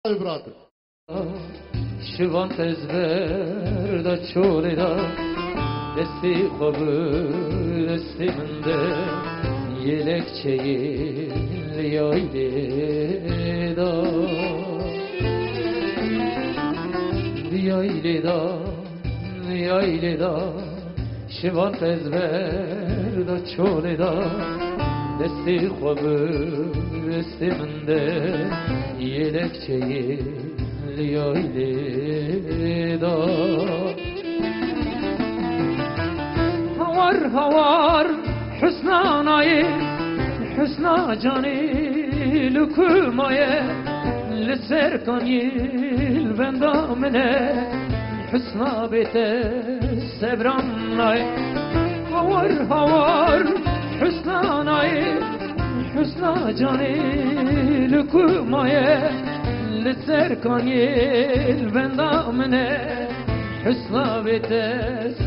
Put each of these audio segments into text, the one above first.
براتر شوان تزبر دا چولی دا دستی خواب دستی منده یلک چیل یایلی دا یایلی دا شوان تزبر دا چولی دا دستی خواب دستی منده یلک چیل یایلی دا هوار حسنانای حسنا جانی لکومای لسر کنیل بندامنه حسنا بیت سبرانای هوار حسنانای حسنا جانی لکومای لسر کنیل بندامنه حسنا بیت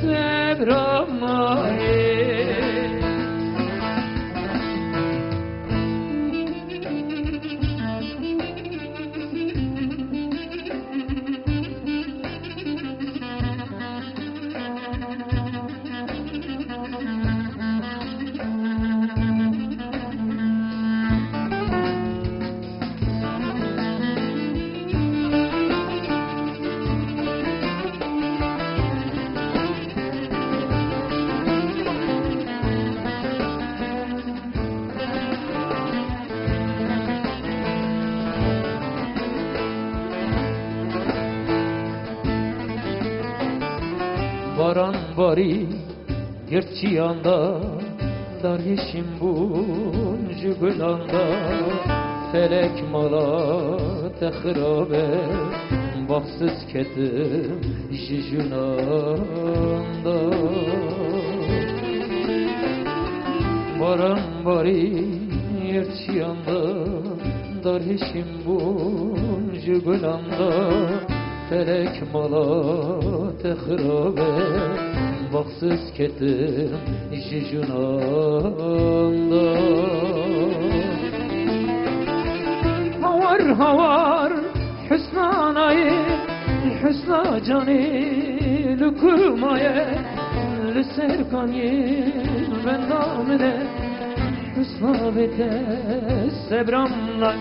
سبرانای Baran bari gerçi anda dar yeşim buncu gülanda felek mala tehrabe baksız kedim jijunanda Baran bari gerçi anda dar yeşim buncu gülanda felek mala tehrabe baksız ketim jijunanda Havar hüsnanayı hüsna cani lükumaye lüserkani bendamine hüsna bete sebramla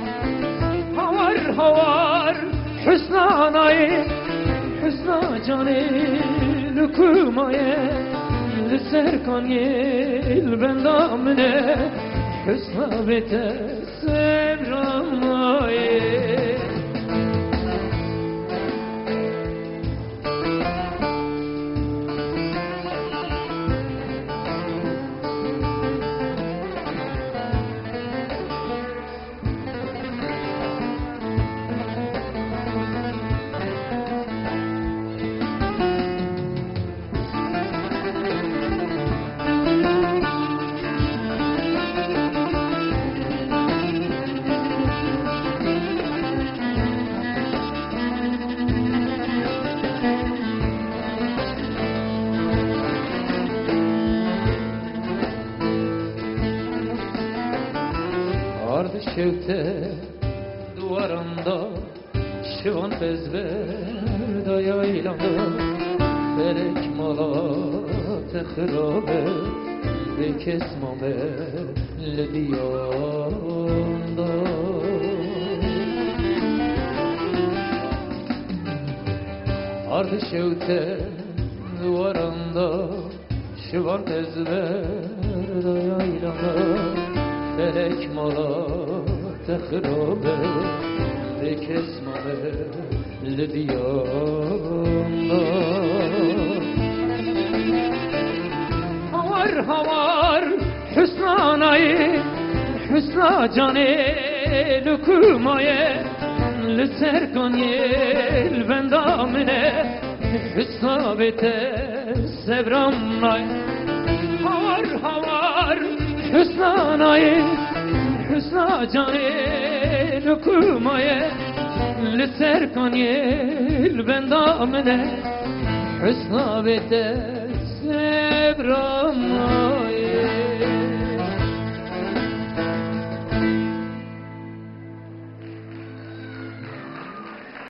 Havar hüsnanayı hüsna cani lükumaye lüserkanil bendamine hüsna bete sebramlaye Ardı şevte duvarında şivan tezber yaylanda felek mala tehrabe ve kesmame lediyanda Ardı şevte duvarında şivan tezber yaylanda felek mala tehrabe ve kesmame lediyanda Havar hüsnanayı hüsna cani lükumaye lüserkanil bendamine hüsna bete sebramlay Havar hüsnanayı hüsna cani lükumaye lüserkanil bendamine hüsna bete sebramlay